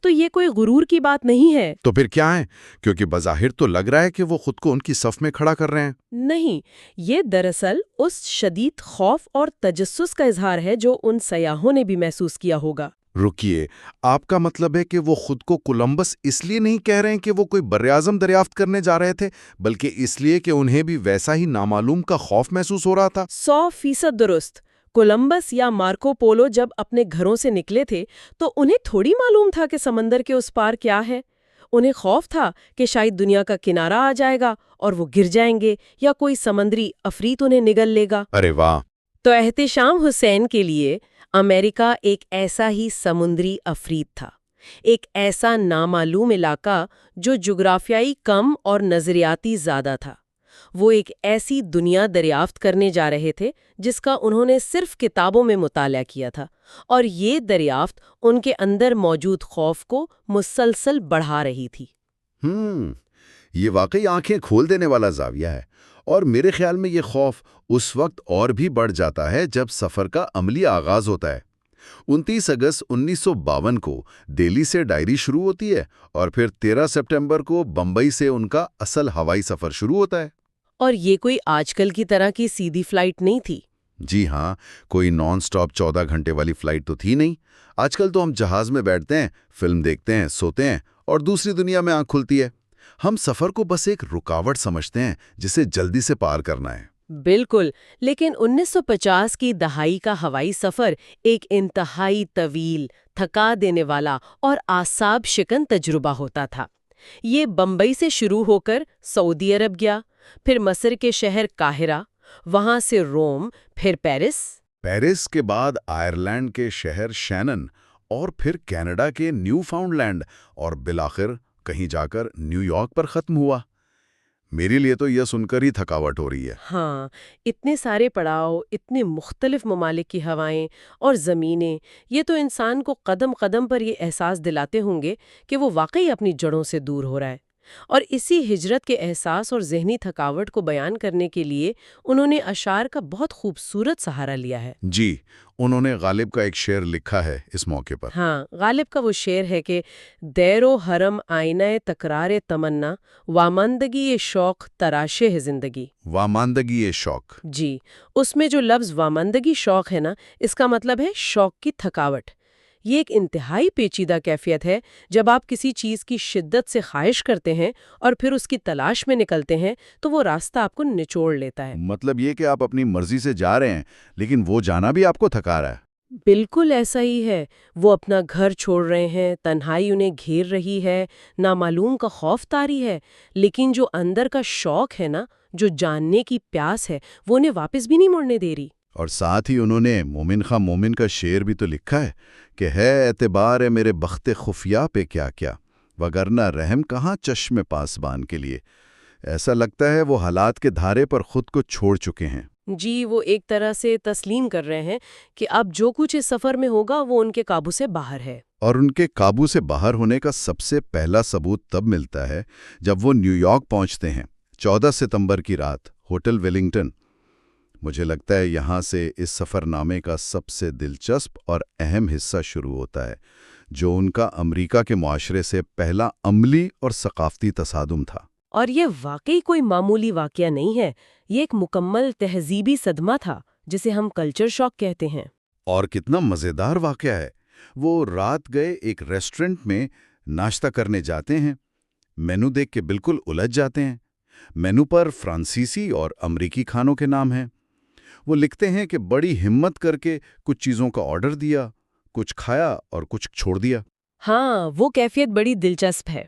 تو یہ کوئی غرور کی بات نہیں ہے۔ تو پھر کیا ہے؟ کیونکہ بظاہر تو لگ رہا ہے کہ وہ خود کو ان کی صف میں کھڑا کر رہے ہیں۔ نہیں، یہ دراصل اس شدید خوف اور تجسس کا اظہار ہے جو ان سیاحوں نے بھی محسوس کیا ہوگا۔ رکیے، آپ کا مطلب ہے کہ وہ خود کو کولمبس اس لیے نہیں کہہ رہے ہیں کہ وہ کوئی براعظم دریافت کرنے جا رہے تھے، بلکہ اس لیے کہ انہیں بھی ویسا ہی نامعلوم کا خوف محسوس ہو رہا تھا؟ 100% درست۔ کولمبس یا مارکو پولو جب اپنے گھروں سے نکلے تھے تو انہیں تھوڑی معلوم تھا کہ سمندر کے اس پار کیا ہے۔ انہیں خوف تھا کہ شاید دنیا کا کنارہ آ جائے گا اور وہ گر جائیں گے، یا کوئی سمندری عفریت انہیں نگل لے گا۔ ارے واہ! تو احتشام حسین کے لیے امریکہ ایک ایسا ہی سمندری عفریت تھا، ایک ایسا نامعلوم علاقہ جو جغرافیائی کم اور نظریاتی زیادہ تھا۔ وہ ایک ایسی دنیا دریافت کرنے جا رہے تھے جس کا انہوں نے صرف کتابوں میں مطالعہ کیا تھا، اور یہ دریافت ان کے اندر موجود خوف کو مسلسل بڑھا رہی تھی۔ یہ واقعی آنکھیں کھول دینے والا زاویہ ہے، اور میرے خیال میں یہ خوف اس وقت اور بھی بڑھ جاتا ہے جب سفر کا عملی آغاز ہوتا ہے۔ 29 اگست 1952 کو دہلی سے ڈائری شروع ہوتی ہے، اور پھر 13 سپٹمبر کو بمبئی سے ان کا اصل ہوائی سفر شروع ہوتا ہے۔ اور یہ کوئی آج کل کی طرح کی سیدھی فلائٹ نہیں تھی۔ جی ہاں، کوئی نان سٹاپ 14 گھنٹے والی فلائٹ تو تھی نہیں۔ آج کل تو ہم جہاز میں بیٹھتے ہیں، فلم دیکھتے ہیں، سوتے ہیں، اور دوسری دنیا میں آنکھ کھلتی ہے۔ ہم سفر کو بس ایک رکاوٹ سمجھتے ہیں جسے جلدی سے پار کرنا ہے۔ بالکل، لیکن 1950 کی دہائی کا ہوائی سفر ایک انتہائی طویل، تھکا دینے والا اور اعصاب شکن تجربہ ہوتا تھا۔ یہ بمبئی سے شروع ہو کر سعودی عرب گیا، پھر مصر کے شہر قاہرہ، وہاں سے روم، پھر پیرس کے بعد آئرلینڈ کے شہر شینن، اور پھر کینیڈا کے نیو فاؤنڈ لینڈ، اور بالآخر کہیں جا کر نیو یارک پر ختم ہوا۔ میرے لیے تو یہ سن کر ہی تھکاوٹ ہو رہی ہے۔ ہاں، اتنے سارے پڑاؤ، اتنے مختلف ممالک کی ہوائیں اور زمینیں، یہ تو انسان کو قدم قدم پر یہ احساس دلاتے ہوں گے کہ وہ واقعی اپنی جڑوں سے دور ہو رہا ہے۔ اور اسی ہجرت کے احساس اور ذہنی تھکاوٹ کو بیان کرنے کے لیے انہوں نے اشعار کا بہت خوبصورت سہارا لیا ہے۔ جی، انہوں نے غالب کا ایک شعر لکھا ہے اس موقع پر۔ ہاں، غالب کا وہ شعر ہے کہ دیر و حرم آئینہ تکرار تمنا، واماندگی شوق تراشے ہے زندگی۔ واماندگی شوق۔ جی، اس میں جو لفظ واماندگی شوق ہے نا، اس کا مطلب ہے شوق کی تھکاوٹ۔ یہ ایک انتہائی پیچیدہ کیفیت ہے جب آپ کسی چیز کی شدت سے خواہش کرتے ہیں اور پھر اس کی تلاش میں نکلتے ہیں تو وہ راستہ آپ کو نچوڑ لیتا ہے۔ مطلب یہ کہ آپ اپنی مرضی سے جا رہے ہیں، لیکن وہ جانا بھی آپ کو تھکا رہا ہے۔ بالکل ایسا ہی ہے۔ وہ اپنا گھر چھوڑ رہے ہیں، تنہائی انہیں گھیر رہی ہے، نامعلوم کا خوف طاری ہے، لیکن جو اندر کا شوق ہے نا، جو جاننے کی پیاس ہے، وہ انہیں واپس بھی نہیں مڑنے دے رہی۔ اور ساتھ ہی انہوں نے مومن خواہ مومن کا شعر بھی تو لکھا ہے کہ ہے اعتبار ہے میرے بخت خفیہ پہ کیا کیا، وگرنہ رحم کہاں چشم پاسبان کے لیے۔ ایسا لگتا ہے وہ حالات کے دھارے پر خود کو چھوڑ چکے ہیں۔ جی، وہ ایک طرح سے تسلیم کر رہے ہیں کہ اب جو کچھ اس سفر میں ہوگا وہ ان کے قابو سے باہر ہے۔ اور ان کے قابو سے باہر ہونے کا سب سے پہلا ثبوت تب ملتا ہے جب وہ نیو یارک پہنچتے ہیں 14 ستمبر کی رات، ہوٹل ویلنگٹن۔ مجھے لگتا ہے یہاں سے اس سفر نامے کا سب سے دلچسپ اور اہم حصہ شروع ہوتا ہے، جو ان کا امریکہ کے معاشرے سے پہلا عملی اور ثقافتی تصادم تھا۔ اور یہ واقعی کوئی معمولی واقعہ نہیں ہے، یہ ایک مکمل تہذیبی صدمہ تھا جسے ہم کلچر شاک کہتے ہیں۔ اور کتنا مزیدار واقعہ ہے۔ وہ رات گئے ایک ریسٹورنٹ میں ناشتہ کرنے جاتے ہیں، مینو دیکھ کے بالکل الجھ جاتے ہیں۔ مینو پر فرانسیسی اور امریکی کھانوں کے نام ہیں۔ وہ لکھتے ہیں کہ بڑی ہمت کر کے کچھ چیزوں کا آرڈر دیا، کچھ کھایا اور کچھ چھوڑ دیا۔ ہاں، وہ کیفیت بڑی دلچسپ ہے۔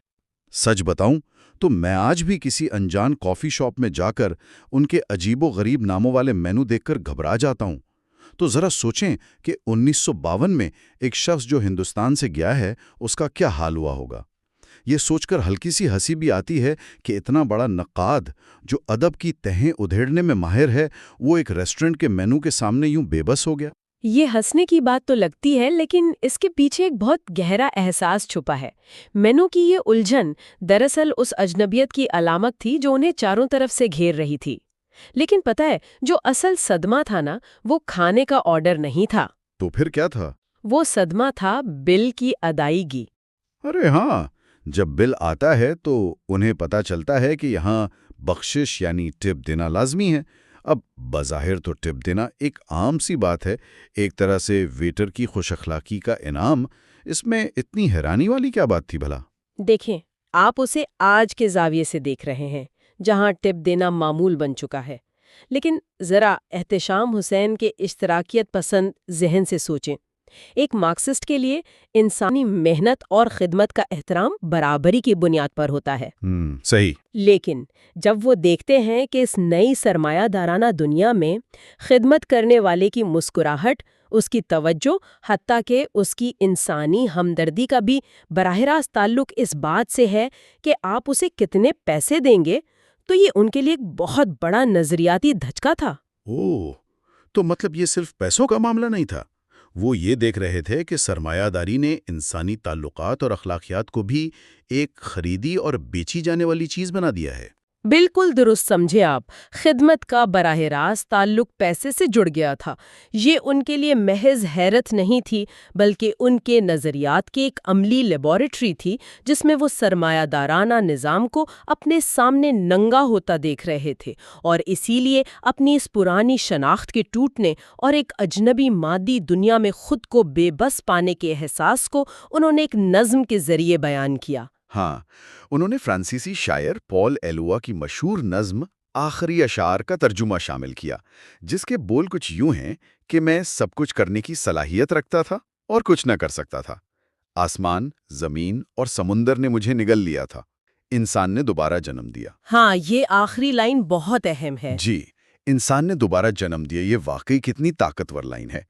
سچ بتاؤں تو میں آج بھی کسی انجان کافی شاپ میں جا کر ان کے عجیب و غریب ناموں والے مینو دیکھ کر گھبرا جاتا ہوں۔ تو ذرا سوچیں کہ 1952 میں ایک شخص جو ہندوستان سے گیا ہے اس کا کیا حال ہوا ہوگا۔ یہ سوچ کر ہلکی سی ہنسی بھی آتی ہے کہ اتنا بڑا نقاد جو ادب کی تہیں ادھیڑنے میں ماہر ہے، وہ ایک ریسٹورنٹ کے مینو کے سامنے یوں بے بس ہو گیا۔ یہ ہنسنے کی بات تو لگتی ہے، لیکن اس کے پیچھے ایک بہت گہرا احساس چھپا ہے۔ مینو کی یہ الجھن دراصل اس اجنبیت کی علامت تھی جو انہیں چاروں طرف سے گھیر رہی تھی۔ لیکن پتہ ہے، جو اصل صدمہ تھا نا، وہ کھانے کا آرڈر نہیں تھا۔ تو پھر کیا تھا؟ وہ صدمہ تھا بل کی ادائیگی۔ ارے ہاں، جب بل آتا ہے تو انہیں پتا چلتا ہے کہ یہاں بخشش یعنی ٹپ دینا لازمی ہے۔ اب بظاہر تو ٹپ دینا ایک عام سی بات ہے، ایک طرح سے ویٹر کی خوش اخلاقی کا انعام۔ اس میں اتنی حیرانی والی کیا بات تھی بھلا؟ دیکھیں، آپ اسے آج کے زاویے سے دیکھ رہے ہیں، جہاں ٹپ دینا معمول بن چکا ہے۔ لیکن ذرا احتشام حسین کے اشتراکیت پسند ذہن سے سوچیں۔ ایک مارکسسٹ کے لیے انسانی محنت اور خدمت کا احترام برابری کی بنیاد پر ہوتا ہے۔ صحیح۔ لیکن جب وہ دیکھتے ہیں کہ اس نئی سرمایہ دارانہ دنیا میں خدمت کرنے والے کی مسکراہٹ، اس کی توجہ، حتیٰ کہ اس کی انسانی ہمدردی کا بھی براہ راست تعلق اس بات سے ہے کہ آپ اسے کتنے پیسے دیں گے، تو یہ ان کے لیے ایک بہت بڑا نظریاتی دھچکا تھا۔ اوہ، تو مطلب یہ صرف پیسوں کا معاملہ نہیں تھا، وہ یہ دیکھ رہے تھے کہ سرمایہ داری نے انسانی تعلقات اور اخلاقیات کو بھی ایک خریدی اور بیچی جانے والی چیز بنا دیا ہے۔ بالکل درست سمجھے آپ، خدمت کا براہ راست تعلق پیسے سے جڑ گیا تھا۔ یہ ان کے لیے محض حیرت نہیں تھی، بلکہ ان کے نظریات کی ایک عملی لیبارٹری تھی، جس میں وہ سرمایہ دارانہ نظام کو اپنے سامنے ننگا ہوتا دیکھ رہے تھے، اور اسی لیے اپنی اس پرانی شناخت کے ٹوٹنے اور ایک اجنبی مادی دنیا میں خود کو بے بس پانے کے احساس کو انہوں نے ایک نظم کے ذریعے بیان کیا۔ ہاں، انہوں نے فرانسیسی شاعر پال ایلوا کی مشہور نظم آخری اشعار کا ترجمہ شامل کیا، جس کے بول کچھ یوں ہیں کہ میں سب کچھ کرنے کی صلاحیت رکھتا تھا اور کچھ نہ کر سکتا تھا۔ آسمان، زمین اور سمندر نے مجھے نگل لیا تھا، انسان نے دوبارہ جنم دیا۔ ہاں، یہ آخری لائن بہت اہم ہے۔ جی، انسان نے دوبارہ جنم دیا، یہ واقعی کتنی طاقتور لائن ہے۔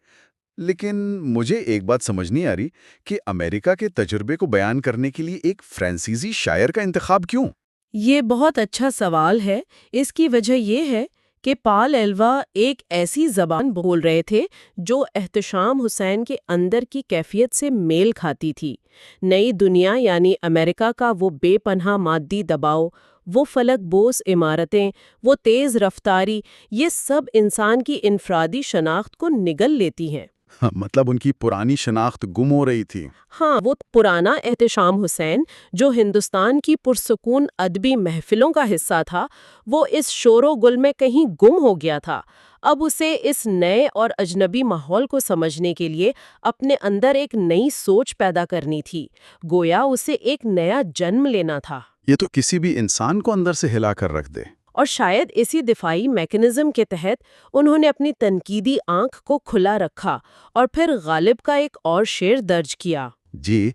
لیکن مجھے ایک بات سمجھ نہیں آ رہی کہ امریکہ کے تجربے کو بیان کرنے کے لیے ایک فرانسیسی شاعر کا انتخاب کیوں؟ یہ بہت اچھا سوال ہے۔ اس کی وجہ یہ ہے کہ پال ایلوا ایک ایسی زبان بول رہے تھے جو احتشام حسین کے اندر کی کیفیت سے میل کھاتی تھی۔ نئی دنیا یعنی امریکہ کا وہ بے پناہ مادی دباؤ، وہ فلک بوس عمارتیں، وہ تیز رفتاری، یہ سب انسان کی انفرادی شناخت کو نگل لیتی ہیں۔ مطلب ان کی پرانی شناخت گم ہو رہی تھی۔ ہاں، وہ پرانا احتشام حسین جو ہندوستان کی پرسکون ادبی محفلوں کا حصہ تھا، وہ اس شور و گل میں کہیں گم ہو گیا تھا۔ اب اسے اس نئے اور اجنبی ماحول کو سمجھنے کے لیے اپنے اندر ایک نئی سوچ پیدا کرنی تھی، گویا اسے ایک نیا جنم لینا تھا۔ یہ تو کسی بھی انسان کو اندر سے ہلا کر رکھ دے۔ اور شاید اسی دفاعی میکنزم کے تحت انہوں نے اپنی تنقیدی آنکھ کو کھلا رکھا اور پھر غالب کا ایک اور شعر درج کیا۔ جی،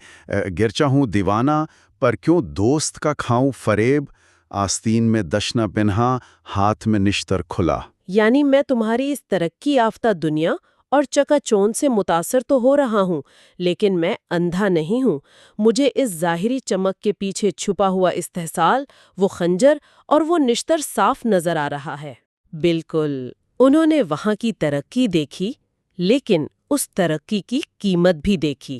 گرچہ ہوں دیوانہ پر کیوں دوست کا کھاؤں فریب، آستین میں دشنا پنہا ہاتھ میں نشتر کھلا۔ یعنی میں تمہاری اس ترقی یافتہ دنیا اور چکا چوند سے متاثر تو ہو رہا ہوں، لیکن میں اندھا نہیں ہوں۔ مجھے اس ظاہری چمک کے پیچھے چھپا ہوا استحصال، وہ خنجر اور وہ نشتر صاف نظر آ رہا ہے۔ بالکل، انہوں نے وہاں کی ترقی دیکھی، لیکن اس ترقی کی قیمت بھی دیکھی،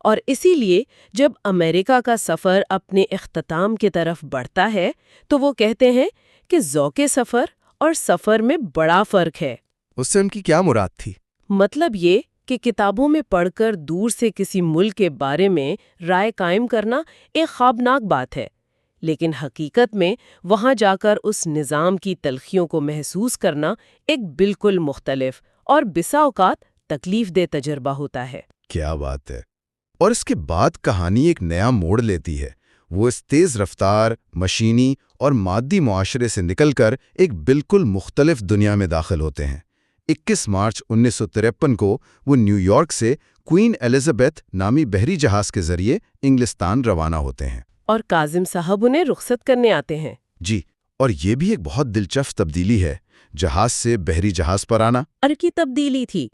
اور اسی لیے جب امریکہ کا سفر اپنے اختتام کی طرف بڑھتا ہے تو وہ کہتے ہیں کہ ذوق سفر اور سفر میں بڑا فرق ہے۔ اس سے ان کی کیا مراد تھی؟ مطلب یہ کہ کتابوں میں پڑھ کر دور سے کسی ملک کے بارے میں رائے قائم کرنا ایک خوابناک بات ہے، لیکن حقیقت میں وہاں جا کر اس نظام کی تلخیوں کو محسوس کرنا ایک بالکل مختلف اور بسا اوقات تکلیف دہ تجربہ ہوتا ہے۔ کیا بات ہے! اور اس کے بعد کہانی ایک نیا موڑ لیتی ہے۔ وہ اس تیز رفتار، مشینی اور مادی معاشرے سے نکل کر ایک بالکل مختلف دنیا میں داخل ہوتے ہیں۔ 21 مارچ 1953 کو وہ نیو یارک سے کوئین ایلزابتھ نامی بحری جہاز کے ذریعے انگلستان روانہ ہوتے ہیں۔ اور کاظم صاحب انہیں رخصت کرنے آتے ہیں۔ جی، اور یہ بھی ایک بہت دلچسپ تبدیلی ہے، جہاز سے بحری جہاز پر آنا۔ کی تبدیلی تھی۔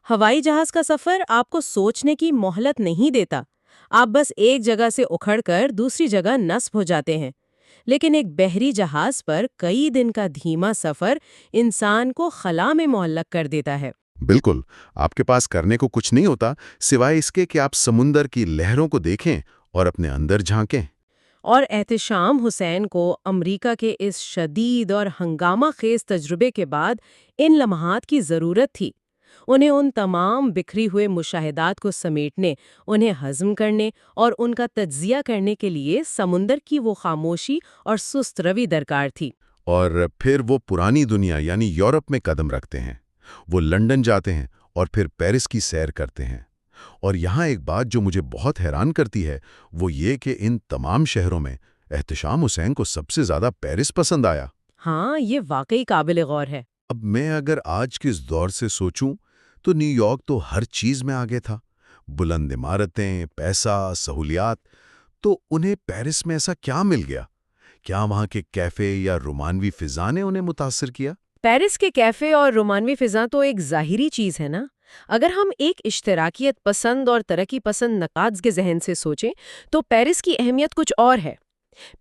ہوائی جہاز کا سفر آپ کو سوچنے کی مہلت نہیں دیتا، آپ بس ایک جگہ سے اکھڑ کر دوسری جگہ نصب ہو جاتے ہیں، لیکن ایک بحری جہاز پر کئی دن کا دھیما سفر انسان کو خلا میں معلق کر دیتا ہے۔ بالکل، آپ کے پاس کرنے کو کچھ نہیں ہوتا سوائے اس کے کہ آپ سمندر کی لہروں کو دیکھیں اور اپنے اندر جھانکیں۔ اور احتشام حسین کو امریکہ کے اس شدید اور ہنگامہ خیز تجربے کے بعد ان لمحات کی ضرورت تھی۔ انہیں ان تمام بکھری ہوئے مشاہدات کو سمیٹنے، انہیں ہضم کرنے اور ان کا تجزیہ کرنے کے لیے سمندر کی وہ خاموشی اور سست روی درکار تھی۔ اور پھر وہ پرانی دنیا یعنی یورپ میں قدم رکھتے ہیں۔ وہ لندن جاتے ہیں اور پھر پیرس کی سیر کرتے ہیں۔ اور یہاں ایک بات جو مجھے بہت حیران کرتی ہے وہ یہ کہ ان تمام شہروں میں احتشام حسین کو سب سے زیادہ پیرس پسند آیا۔ ہاں، یہ واقعی قابل غور ہے۔ اب میں اگر آج کے اس دور سے سوچوں تو نیو یارک تو ہر چیز میں آگے تھا، بلند عمارتیں، پیسہ، سہولیات، تو انہیں پیرس میں ایسا کیا مل گیا؟ کیا وہاں کے کیفے یا رومانوی فضا نے انہیں متاثر کیا؟ پیرس کے کیفے اور رومانوی فضا تو ایک ظاہری چیز ہے نا۔ اگر ہم ایک اشتراکیت پسند اور ترقی پسند نقاد کے ذہن سے سوچیں تو پیرس کی اہمیت کچھ اور ہے۔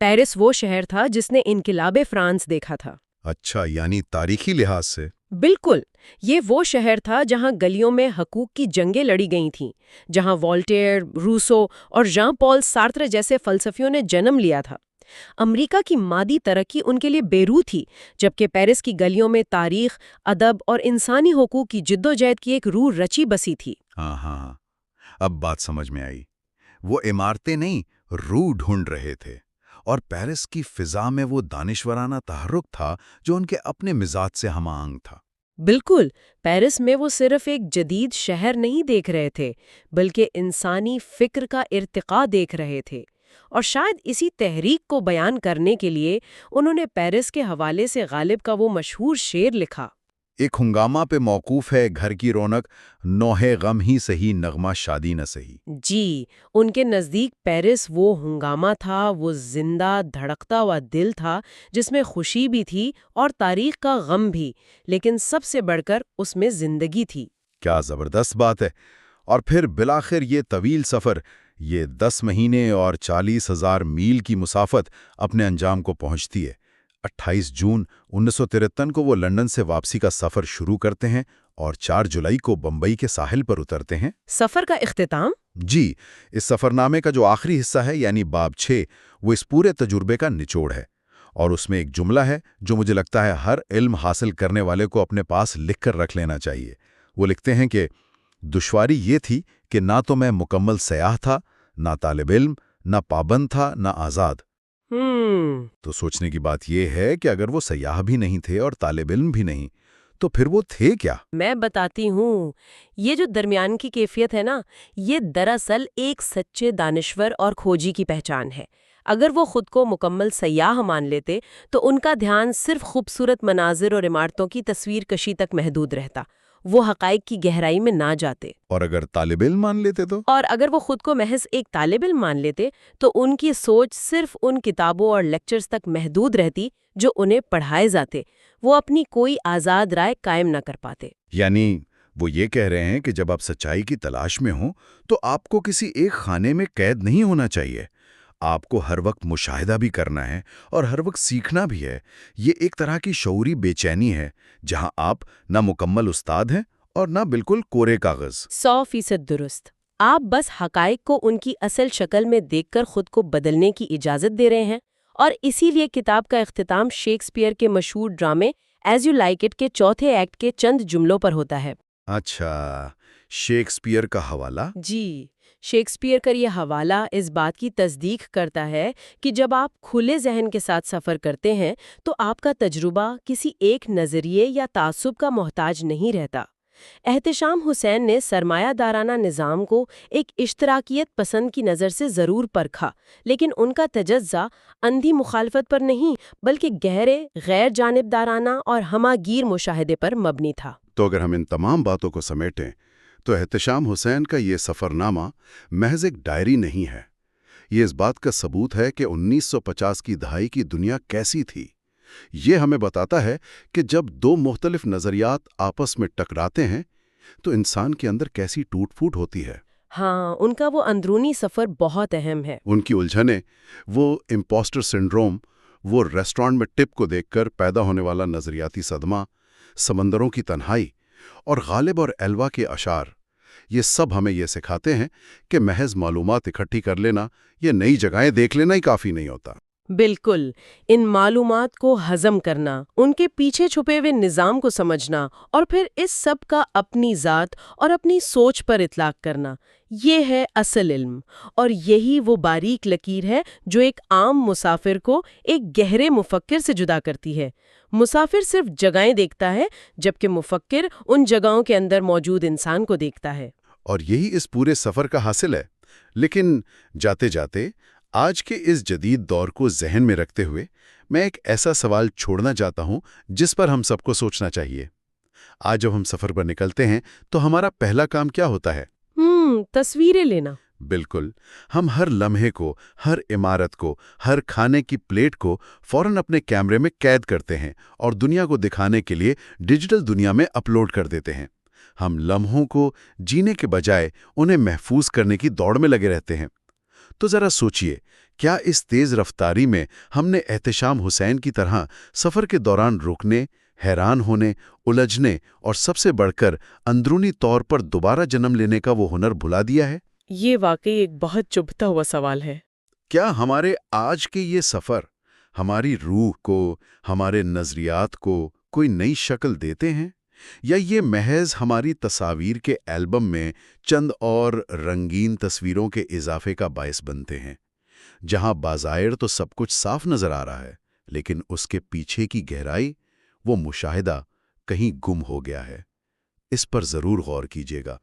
پیرس وہ شہر تھا جس نے انقلاب فرانس دیکھا تھا۔ اچھا، یعنی تاریخی لحاظ سے؟ بالکل، یہ وہ شہر تھا جہاں گلیوں میں حقوق کی جنگیں لڑی گئی تھیں، جہاں والٹیئر، روسو اور ژان پال سارتر جیسے فلسفیوں نے جنم لیا تھا۔ امریکا کی مادی ترقی ان کے لیے بے روح تھی، جبکہ پیرس کی گلیوں میں تاریخ، ادب اور انسانی حقوق کی جدوجہد کی ایک روح رچی بسی تھی۔ ہاں، اب بات سمجھ میں آئی۔ وہ عمارتیں نہیں، روح ڈھونڈ رہے تھے، اور پیرس کی فضا میں وہ دانشورانہ تحرک تھا جو ان کے اپنے مزاج سے ہم آہنگ تھا۔ بالکل، پیرس میں وہ صرف ایک جدید شہر نہیں دیکھ رہے تھے، بلکہ انسانی فکر کا ارتقاء دیکھ رہے تھے، اور شاید اسی تحریک کو بیان کرنے کے لیے انہوں نے پیرس کے حوالے سے غالب کا وہ مشہور شعر لکھا۔ ایک ہنگامہ پہ موقوف ہے گھر کی رونق، نوحے غم ہی سہی نغمہ شادی نہ سہی۔ جی، ان کے نزدیک پیرس وہ ہنگامہ تھا، وہ زندہ دھڑکتا ہوا دل تھا جس میں خوشی بھی تھی اور تاریخ کا غم بھی، لیکن سب سے بڑھ کر اس میں زندگی تھی۔ کیا زبردست بات ہے! اور پھر بالآخر یہ طویل سفر، یہ 10 مہینے اور 40,000 میل کی مسافت اپنے انجام کو پہنچتی ہے۔ 28 جون 1953 کو وہ لندن سے واپسی کا سفر شروع کرتے ہیں اور 4 جولائی کو بمبئی کے ساحل پر اترتے ہیں۔ سفر کا اختتام؟ جی، اس سفر نامے کا جو آخری حصہ ہے یعنی باب 6، وہ اس پورے تجربے کا نچوڑ ہے، اور اس میں ایک جملہ ہے جو مجھے لگتا ہے ہر علم حاصل کرنے والے کو اپنے پاس لکھ کر رکھ لینا چاہیے۔ وہ لکھتے ہیں کہ دشواری یہ تھی کہ نہ تو میں مکمل سیاح تھا، نہ طالب علم، نہ پابند تھا، نہ آزاد۔ تو سوچنے کی بات یہ ہے کہ اگر وہ سیاح بھی نہیں تھے اور طالب علم بھی نہیں، تو پھر وہ تھے کیا؟ میں بتاتی ہوں، یہ جو درمیان کی کیفیت ہے نا، یہ دراصل ایک سچے دانشور اور کھوجی کی پہچان ہے۔ اگر وہ خود کو مکمل سیاح مان لیتے تو ان کا دھیان صرف خوبصورت مناظر اور عمارتوں کی تصویر کشی تک محدود رہتا، وہ حقائق کی گہرائی میں نہ جاتے۔ اور اگر طالب علم مان لیتے تو؟ اور اگر وہ خود کو محض ایک طالب علم مان لیتے تو ان کی سوچ صرف ان کتابوں اور لیکچرز تک محدود رہتی جو انہیں پڑھائے جاتے، وہ اپنی کوئی آزاد رائے قائم نہ کر پاتے۔ یعنی وہ یہ کہہ رہے ہیں کہ جب آپ سچائی کی تلاش میں ہوں تو آپ کو کسی ایک خانے میں قید نہیں ہونا چاہیے، آپ کو ہر وقت مشاہدہ بھی کرنا ہے اور ہر وقت سیکھنا بھی ہے۔ یہ ایک طرح کی شعوری بے چینی ہے جہاں آپ نہ مکمل استاد ہیں اور نہ بالکل کورے کاغذ۔ 100% درست۔ آپ بس حقائق کو ان کی اصل شکل میں دیکھ کر خود کو بدلنے کی اجازت دے رہے ہیں، اور اسی لیے کتاب کا اختتام شیکسپیئر کے مشہور ڈرامے ایز یو لائک اٹ کے چوتھے ایکٹ کے چند جملوں پر ہوتا ہے۔ اچھا، شیکسپیئر کا حوالہ؟ جی، شیکسپیئر کا یہ حوالہ اس بات کی تصدیق کرتا ہے کہ جب آپ کھلے ذہن کے ساتھ سفر کرتے ہیں تو آپ کا تجربہ کسی ایک نظریے یا تعصب کا محتاج نہیں رہتا۔ احتشام حسین نے سرمایہ دارانہ نظام کو ایک اشتراکیت پسند کی نظر سے ضرور پرکھا، لیکن ان کا تجزیہ اندھی مخالفت پر نہیں بلکہ گہرے، غیر جانبدارانہ اور ہمہ گیر مشاہدے پر مبنی تھا۔ تو اگر ہم ان تمام باتوں کو سمیٹیں تو احتشام حسین کا یہ سفر نامہ محض ایک ڈائری نہیں ہے، یہ اس بات کا ثبوت ہے کہ 1950 کی دہائی کی دنیا کیسی تھی۔ یہ ہمیں بتاتا ہے کہ جب دو مختلف نظریات آپس میں ٹکراتے ہیں تو انسان کے اندر کیسی ٹوٹ پھوٹ ہوتی ہے۔ ہاں، ان کا وہ اندرونی سفر بہت اہم ہے۔ ان کی الجھنیں، وہ امپوسٹر سنڈروم، وہ ریسٹورانٹ میں ٹپ کو دیکھ کر پیدا ہونے والا نظریاتی صدمہ، سمندروں کی تنہائی اور غالب اور ایلوا کے اشعار، یہ سب ہمیں یہ سکھاتے ہیں کہ محض معلومات اکٹھی کر لینا یا نئی جگہیں دیکھ لینا ہی کافی نہیں ہوتا۔ بالکل، ان معلومات کو ہضم کرنا، ان کے پیچھے چھپے ہوئے نظام کو سمجھنا اور پھر اس سب کا اپنی ذات اور اپنی سوچ پر اطلاق کرنا، یہ ہے اصل علم، اور یہی وہ باریک لکیر ہے جو ایک عام مسافر کو ایک گہرے مفکر سے جدا کرتی ہے۔ مسافر صرف جگہیں دیکھتا ہے، جبکہ مفکر ان جگہوں کے اندر موجود انسان کو دیکھتا ہے۔ اور یہی اس پورے سفر کا حاصل ہے۔ لیکن جاتے جاتے آج کے اس جدید دور کو ذہن میں رکھتے ہوئے میں ایک ایسا سوال چھوڑنا چاہتا ہوں جس پر ہم سب کو سوچنا چاہیے۔ آج جب ہم سفر پر نکلتے ہیں تو ہمارا پہلا کام کیا ہوتا ہے؟ تصویریں لینا۔ بالکل، ہم ہر لمحے کو، ہر عمارت کو، ہر کھانے کی پلیٹ کو فوراً اپنے کیمرے میں قید کرتے ہیں اور دنیا کو دکھانے کے لیے ڈیجیٹل دنیا میں اپلوڈ کر دیتے ہیں۔ ہم لمحوں کو جینے کے بجائے انہیں محفوظ کرنے کی دوڑ میں لگے رہتے ہیں۔ تو ذرا سوچئے، کیا اس تیز رفتاری میں ہم نے احتشام حسین کی طرح سفر کے دوران رکنے، حیران ہونے، الجھنے اور سب سے بڑھ کر اندرونی طور پر دوبارہ جنم لینے کا وہ ہنر بھلا دیا ہے؟ یہ واقعی ایک بہت چبھتا ہوا سوال ہے۔ کیا ہمارے آج کے یہ سفر ہماری روح کو، ہمارے نظریات کو کوئی نئی شکل دیتے ہیں، یا یہ محض ہماری تصاویر کے البم میں چند اور رنگین تصویروں کے اضافے کا باعث بنتے ہیں، جہاں بظاہر تو سب کچھ صاف نظر آ رہا ہے لیکن اس کے پیچھے کی گہرائی، وہ مشاہدہ کہیں گم ہو گیا ہے؟ اس پر ضرور غور کیجیے گا۔